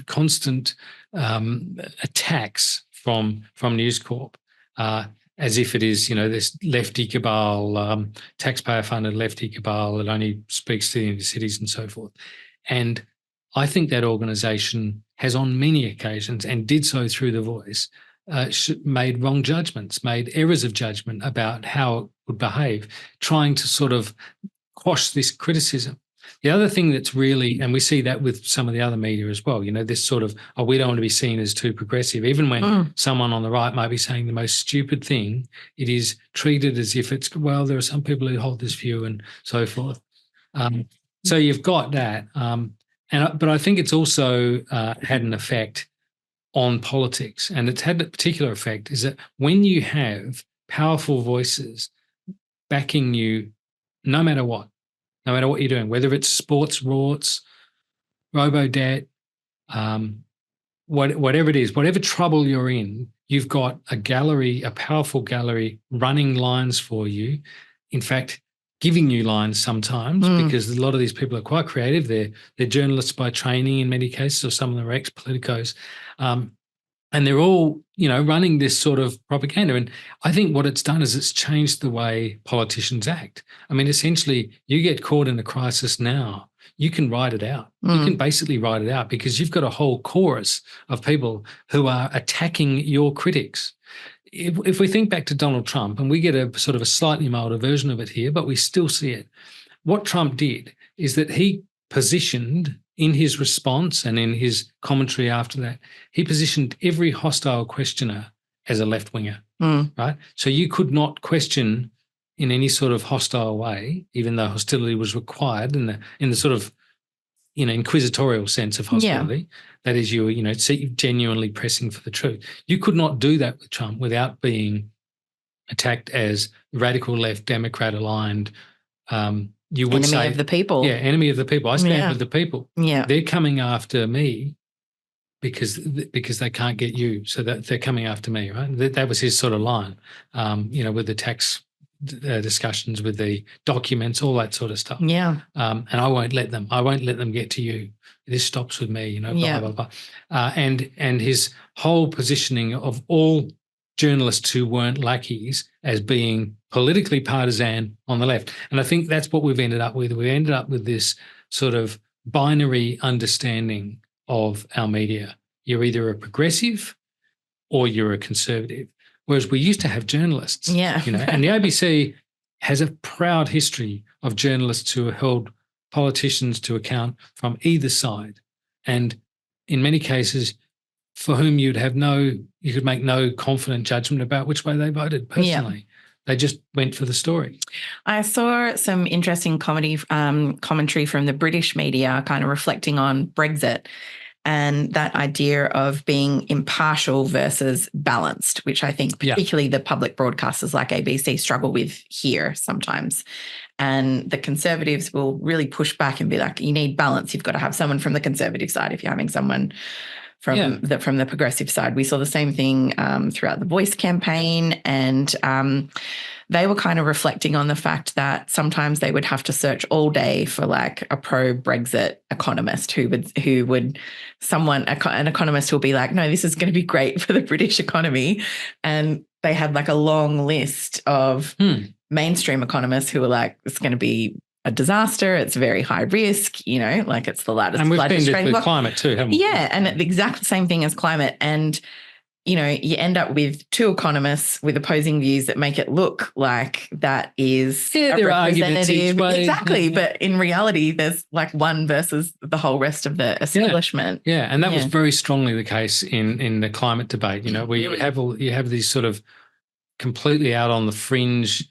constant attacks from News Corp, as if it is, this lefty cabal, taxpayer-funded lefty cabal that only speaks to the inner cities and so forth. And I think that organisation has on many occasions, and did so through The Voice, made wrong judgments, made errors of judgment about how it would behave, trying to sort of quash this criticism. The other thing that's really, and we see that with some of the other media as well, this sort of, we don't want to be seen as too progressive. Even when someone on the right might be saying the most stupid thing, it is treated as if it's, well, there are some people who hold this view and so forth. So you've got that. But I think it's also had an effect on politics, and it's had a particular effect is that when you have powerful voices backing you, no matter what you're doing, whether it's sports rorts, robo-debt, whatever it is, whatever trouble you're in, you've got a powerful gallery running lines for you. In fact, giving you lines sometimes, because a lot of these people are quite creative. They're journalists by training in many cases, or some of them are ex-politicos. And they're all, running this sort of propaganda. And I think what it's done is it's changed the way politicians act. I mean, essentially, you get caught in a crisis now, you can write it out. You can basically write it out because you've got a whole chorus of people who are attacking your critics. If we think back to Donald Trump, and we get a sort of a slightly milder version of it here, but we still see it. What Trump did is that he positioned in his response and in his commentary after that, he positioned every hostile questioner as a left-winger, right? So you could not question in any sort of hostile way, even though hostility was required in the sort of, inquisitorial sense of hostility. Yeah. That is, you genuinely pressing for the truth. You could not do that with Trump without being attacked as radical left, Democrat aligned. You would say enemy of the people. Yeah, enemy of the people. I stand with the people. Yeah, they're coming after me because they can't get you, so that they're coming after me. Right. That was his sort of line. With the tax discussions with the documents, all that sort of stuff. Yeah. And I won't let them get to you. This stops with me, blah, blah, blah. And his whole positioning of all journalists who weren't lackeys as being politically partisan on the left. And I think that's what we've ended up with. We ended up with this sort of binary understanding of our media. You're either a progressive or you're a conservative. Whereas we used to have journalists, and the ABC has a proud history of journalists who held politicians to account from either side. And in many cases, for whom you could make no confident judgment about which way they voted personally. Yeah. They just went for the story. I saw some interesting commentary from the British media kind of reflecting on Brexit and that idea of being impartial versus balanced, which I think particularly the public broadcasters like ABC struggle with here sometimes. And the Conservatives will really push back and be like, you need balance. You've got to have someone from the Conservative side if you're having someone from the progressive side. We saw the same thing throughout the Voice campaign, and they were kind of reflecting on the fact that sometimes they would have to search all day for like a pro-Brexit economist an economist who will be like, no, this is going to be great for the British economy. And they had like a long list of mainstream economists who were like, it's going to be a disaster. It's very high risk, like it's the largest. And we've been this with climate too, haven't we? Yeah, and the exact same thing as climate. And, you end up with two economists with opposing views that make it look like that is a representative. Exactly. Yeah. But in reality, there's like one versus the whole rest of the establishment. Yeah. And that was very strongly the case in the climate debate, where you have these sort of completely out on the fringe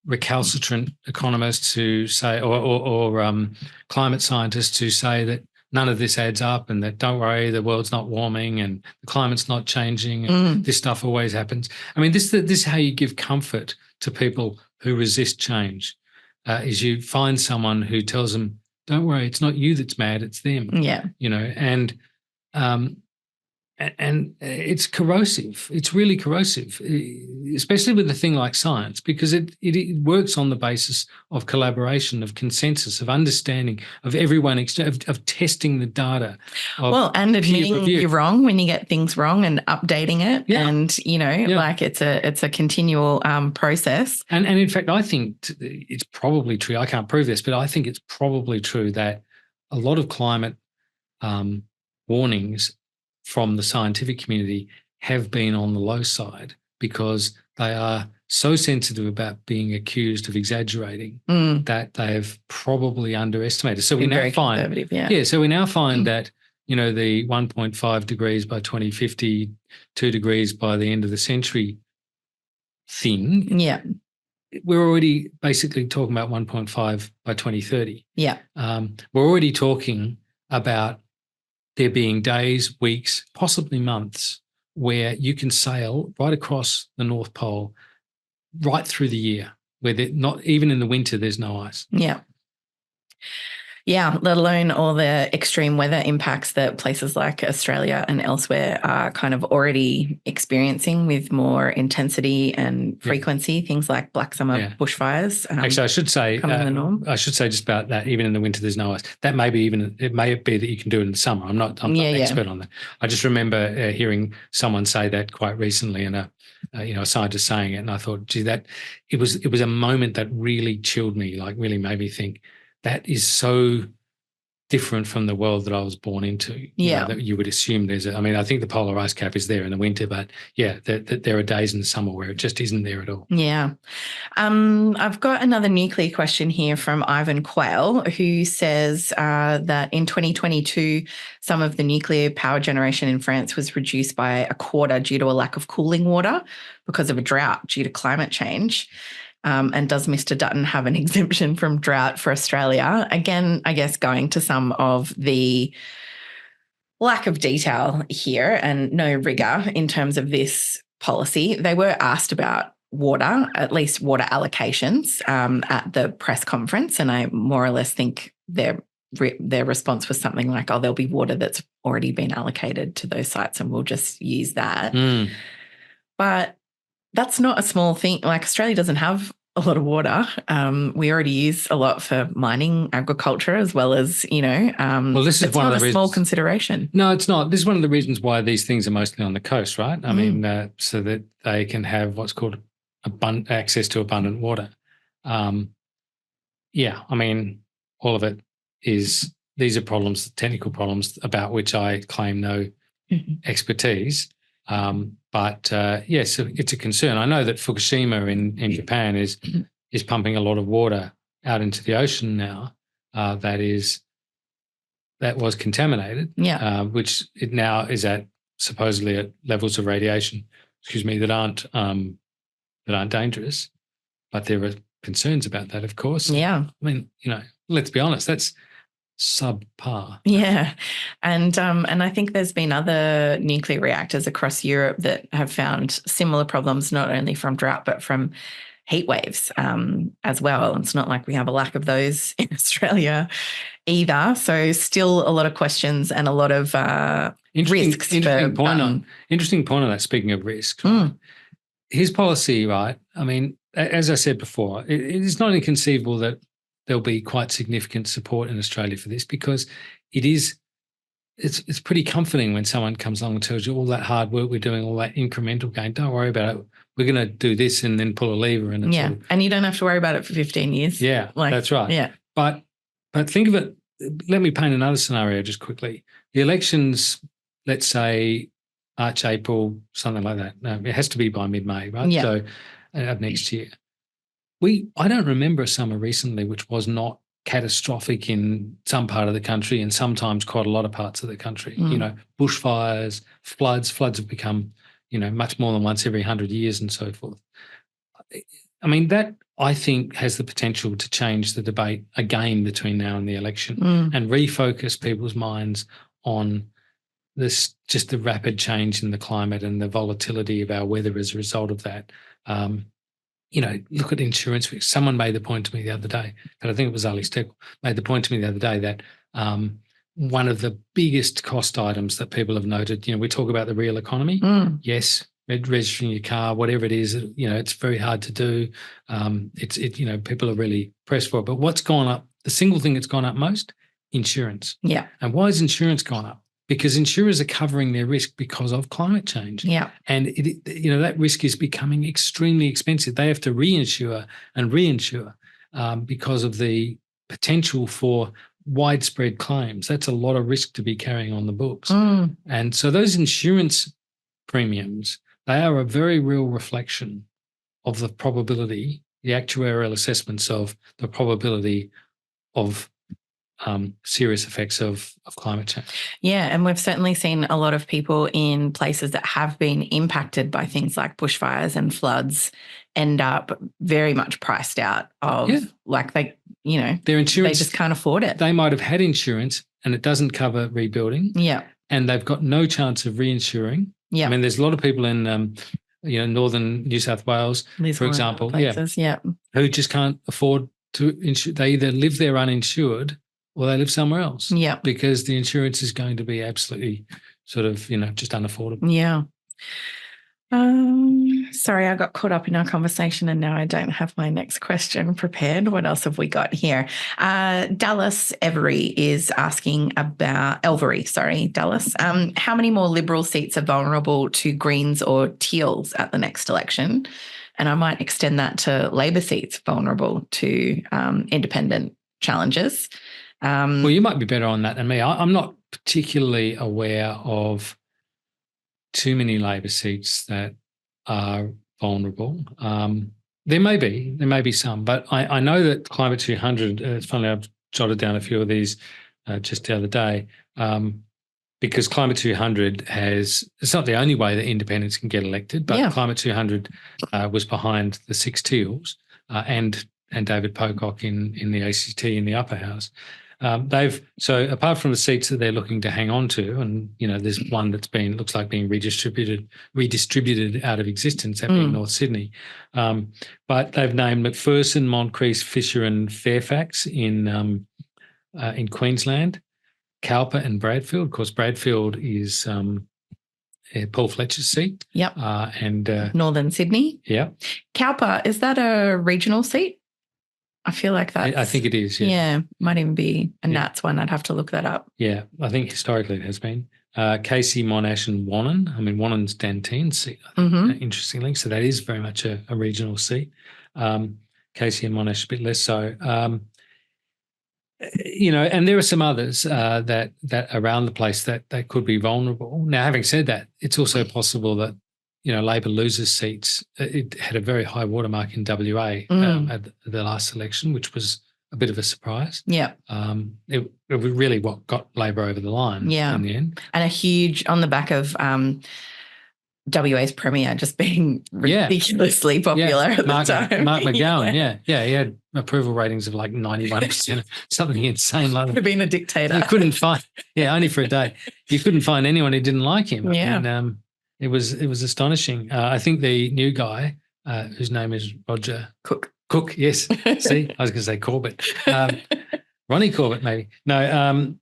recalcitrant economists who say, or climate scientists who say that none of this adds up and that don't worry, the world's not warming and the climate's not changing and this stuff always happens. I mean, this is how you give comfort to people who resist change, is you find someone who tells them, don't worry, it's not you that's mad, it's them. Yeah. And it's corrosive. It's really corrosive, especially with a thing like science, because it works on the basis of collaboration, of consensus, of understanding, of everyone, of testing the data. And admitting you're wrong when you get things wrong and updating it. Yeah. And, like it's a continual process. And in fact, I think it's probably true. I can't prove this, but I think it's probably true that a lot of climate warnings from the scientific community have been on the low side because they are so sensitive about being accused of exaggerating that they have probably underestimated. So we now find, so we now find that, the 1.5 degrees by 2050, 2 degrees by the end of the century thing. Yeah. We're already basically talking about 1.5 by 2030. Yeah. We're already talking about there being days, weeks, possibly months where you can sail right across the North Pole right through the year, where not even in the winter there's no ice. Yeah. Yeah, let alone all the extreme weather impacts that places like Australia and elsewhere are kind of already experiencing with more intensity and frequency, things like black summer bushfires. Actually, I should say, the norm. I should say just about that, even in the winter there's no ice. It may be that you can do it in the summer. I'm not an expert on that. I just remember hearing someone say that quite recently and a scientist saying it, and I thought, gee, that it was a moment that really chilled me, like really made me think, that is so different from the world that I was born into. That you would assume I think the polar ice cap is there in the winter, but there are days in the summer where it just isn't there at all. Yeah. I've got another nuclear question here from Ivan Quayle, who says that in 2022, some of the nuclear power generation in France was reduced by a quarter due to a lack of cooling water because of a drought due to climate change. And does Mr. Dutton have an exemption from drought for Australia? Again, I guess going to some of the lack of detail here and no rigour in terms of this policy. They were asked about water, at least water allocations at the press conference, and I more or less think their response was something like, there'll be water that's already been allocated to those sites and we'll just use that. But that's not a small thing. Like Australia doesn't have a lot of water. We already use a lot for mining, agriculture, as well as, Well, this is it's one not of the a small reasons. consideration. No, it's not. This is one of the reasons why these things are mostly on the coast, right? I mean, so that they can have what's called access to abundant water. Yeah, I mean, all of it these are problems, technical problems about which I claim no expertise. But yes, it's a concern. I know that Fukushima in Japan is pumping a lot of water out into the ocean now. That was contaminated. Yeah. Which it now is at supposedly at levels of radiation, that aren't dangerous. But there are concerns about that, of course. Yeah. I mean, let's be honest, that's subpar. Yeah. And I think there's been other nuclear reactors across Europe that have found similar problems, not only from drought, but from heat waves as well. It's not like we have a lack of those in Australia either. So still a lot of questions and a lot of risks. Interesting point on that, speaking of risks. Right? His policy, right? I mean, as I said before, it is not inconceivable that there'll be quite significant support in Australia for this, because it's pretty comforting when someone comes along and tells you all that hard work we're doing, all that incremental gain. Don't worry about it. We're going to do this and then pull a lever. And and you don't have to worry about it for 15 years. Yeah, that's right. Yeah. But think of it. Let me paint another scenario just quickly. The elections, let's say March, April, something like that. No, it has to be by mid-May, right? Yeah. So of next year. I don't remember a summer recently which was not catastrophic in some part of the country and sometimes quite a lot of parts of the country. Bushfires, floods. Floods have become, much more than once every 100 years and so forth. I mean, that I think has the potential to change the debate again between now and the election and refocus people's minds on this, just the rapid change in the climate and the volatility of our weather as a result of that. Look at insurance. Someone made the point to me the other day, but I think it was Ali Steckel, made the point to me the other day that one of the biggest cost items that people have noted, we talk about the real economy. Yes, registering your car, whatever it is, it's very hard to do. People are really pressed for it. But what's gone up, the single thing that's gone up most? Insurance. Yeah. And why has insurance gone up? Because insurers are covering their risk because of climate change. Yeah. And that risk is becoming extremely expensive. They have to reinsure and reinsure because of the potential for widespread claims. That's a lot of risk to be carrying on the books. And so those insurance premiums, they are a very real reflection of the probability, the actuarial assessments of the probability of serious effects of climate change. Yeah, and we've certainly seen a lot of people in places that have been impacted by things like bushfires and floods end up very much priced out of their insurance. They just can't afford it. They might have had insurance and it doesn't cover rebuilding. Yeah. And they've got no chance of reinsuring. Yeah. I mean, there's a lot of people in northern New South Wales, for example, who just can't afford to insure. They either live there uninsured or they live somewhere else. Yeah. Because the insurance is going to be absolutely sort of, just unaffordable. Yeah. Sorry, I got caught up in our conversation and now I don't have my next question prepared. What else have we got here? Dallas Every is asking about Dallas. How many more Liberal seats are vulnerable to Greens or Teals at the next election? And I might extend that to Labor seats vulnerable to independent challenges. Well, you might be better on that than me. I'm not particularly aware of too many Labor seats that are vulnerable. There may be some, but I know that Climate 200, it's funny, I've jotted down a few of these just the other day, because Climate 200 it's not the only way that independents can get elected, but Climate 200 was behind the 6 Teals and David Pocock in the ACT in the upper house. So apart from the seats that they're looking to hang on to, and there's one that's looks like being redistributed out of existence, that being North Sydney. But they've named McPherson, Moncrief, Fisher, and Fairfax in Queensland, Cowper and Bradfield. Of course, Bradfield is Paul Fletcher's seat. Yep. And Northern Sydney. Yeah. Cowper, is that a regional seat? I feel like that. I think it is. Yeah. Might even be a Nats one. I'd have to look that up. Yeah. I think historically it has been. Casey, Monash and Wannon. I mean, Wannon's Danteen's seat, I think, interestingly. So that is very much a regional seat. Casey and Monash a bit less so. And there are some others that around the place that could be vulnerable. Now, having said that, it's also possible that, Labor loses seats. It had a very high watermark in WA at the last election, which was a bit of a surprise. Yeah. It was really what got Labor over the line in the end. And a huge, on the back of WA's Premier just being ridiculously popular at the time. Mark McGowan, he had approval ratings of like 91%, something insane like that. Could have been a dictator. You couldn't find, only for a day. You couldn't find anyone who didn't like him. Yeah. And it was astonishing. I think the new guy, whose name is Roger Cook, yes. See, I was going to say Corbett. Ronnie Corbett, maybe. No,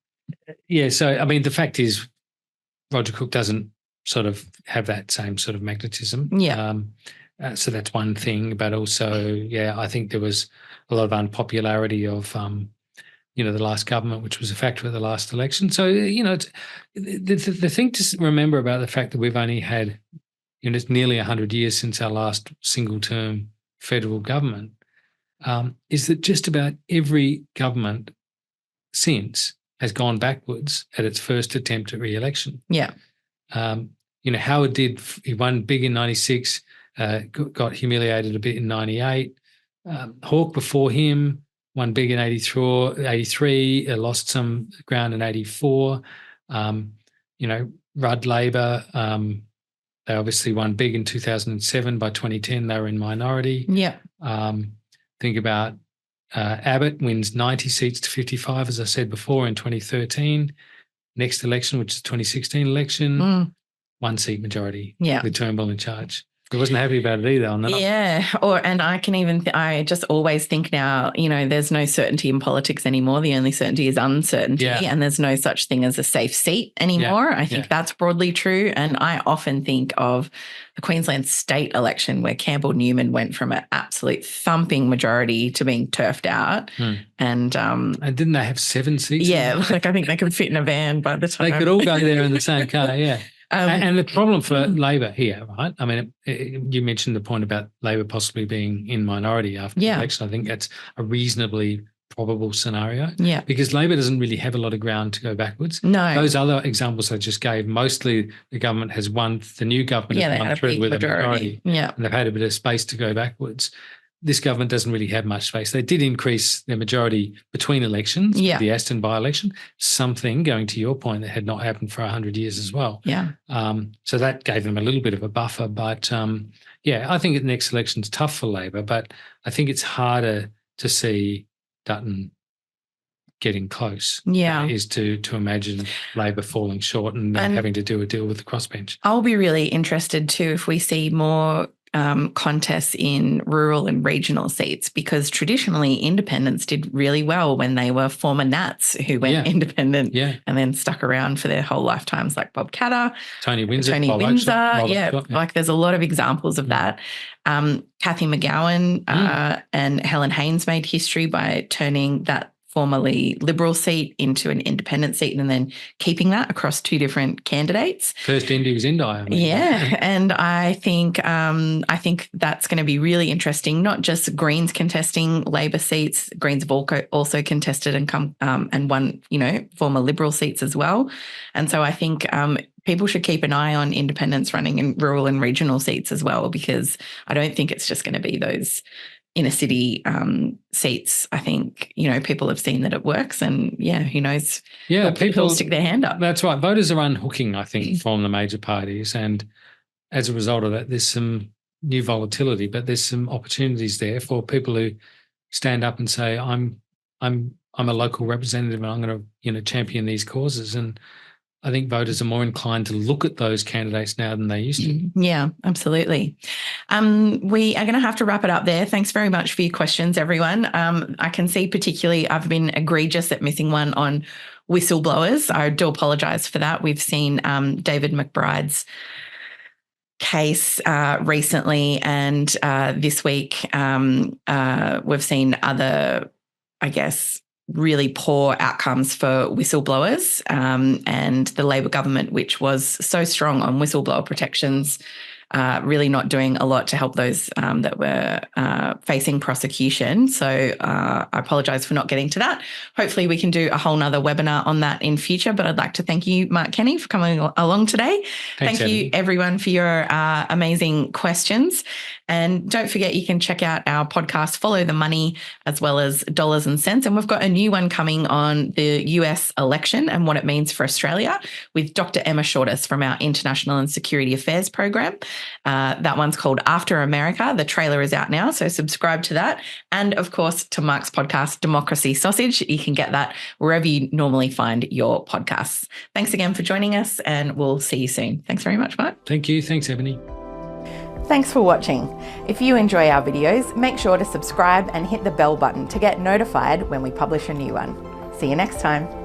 so, I mean, the fact is Roger Cook doesn't sort of have that same sort of magnetism. Yeah. So that's one thing. But also, I think there was a lot of unpopularity of, the last government, which was a factor of the last election. So, it's, the thing to remember about the fact that we've only had, it's nearly 100 years since our last single-term federal government, is that just about every government since has gone backwards at its first attempt at re-election. Yeah. Howard he won big in 96, got humiliated a bit in 98. Hawke before him won big in 83, lost some ground in 84. Rudd Labor, they obviously won big in 2007. By 2010, they were in minority. Yeah. Think about Abbott wins 90 seats to 55, as I said before, in 2013. Next election, which is the 2016 election, 1 seat majority with Turnbull in charge. He wasn't happy about it either on that. Yeah, and I can even I just always think now, there's no certainty in politics anymore. The only certainty is uncertainty, and there's no such thing as a safe seat anymore. I think that's broadly true, and I often think of the Queensland state election where Campbell Newman went from an absolute thumping majority to being turfed out, and didn't they have 7 seats? Yeah, I think they could fit in a van by the time they could all go there in the same car. Yeah. And the problem for Labor here, right? I mean, you mentioned the point about Labor possibly being in minority after the election. I think that's a reasonably probable scenario. Yeah. Because Labor doesn't really have a lot of ground to go backwards. No. Those other examples I just gave, mostly the government has won, the new government has won through with a majority. Yeah. And they've had a bit of space to go backwards. This government doesn't really have much space. They did increase their majority between elections, the Aston by-election, something, going to your point, that had not happened for 100 years as well. Yeah. So that gave them a little bit of a buffer. But, I think the next election's tough for Labor, but I think it's harder to see Dutton getting close. Is to imagine Labor falling short and having to do a deal with the crossbench. I'll be really interested too if we see more contests in rural and regional seats, because traditionally independents did really well when they were former Nats who went independent and then stuck around for their whole lifetimes, like Bob Catter, Tony Windsor. Like there's a lot of examples of that. Cathy McGowan and Helen Haynes made history by turning that formerly Liberal seat into an independent seat and then keeping that across 2 different candidates. First Indy was Indi. And I think that's going to be really interesting. Not just Greens contesting Labor seats, Greens have also contested and won, former Liberal seats as well. And so I think people should keep an eye on independents running in rural and regional seats as well, because I don't think it's just going to be those inner city seats. I think, people have seen that it works, and who knows? Yeah, people stick their hand up. That's right. Voters are unhooking, I think, from the major parties, and as a result of that, there's some new volatility, but there's some opportunities there for people who stand up and say, I'm a local representative and I'm going to, champion these causes. And I think voters are more inclined to look at those candidates now than they used to. Yeah, absolutely. We are going to have to wrap it up there. Thanks very much for your questions, everyone. I can see particularly I've been egregious at missing one on whistleblowers. I do apologise for that. We've seen David McBride's case recently, and this week we've seen other, I guess, really poor outcomes for whistleblowers, and the Labor government, which was so strong on whistleblower protections, really not doing a lot to help those that were facing prosecution. So I apologise for not getting to that. Hopefully we can do a whole nother webinar on that in future, but I'd like to thank you, Mark Kenny, for coming along today. Thanks, thank you, everyone, for your amazing questions. And don't forget, you can check out our podcast, Follow the Money, as well as Dollars and Cents. And we've got a new one coming on the US election and what it means for Australia with Dr. Emma Shortis from our International and Security Affairs program. That one's called After America. The trailer is out now, so subscribe to that. And of course, to Mark's podcast, Democracy Sausage. You can get that wherever you normally find your podcasts. Thanks again for joining us, and we'll see you soon. Thanks very much, Mark. Thank you. Thanks, Ebony. Thanks for watching. If you enjoy our videos, make sure to subscribe and hit the bell button to get notified when we publish a new one. See you next time.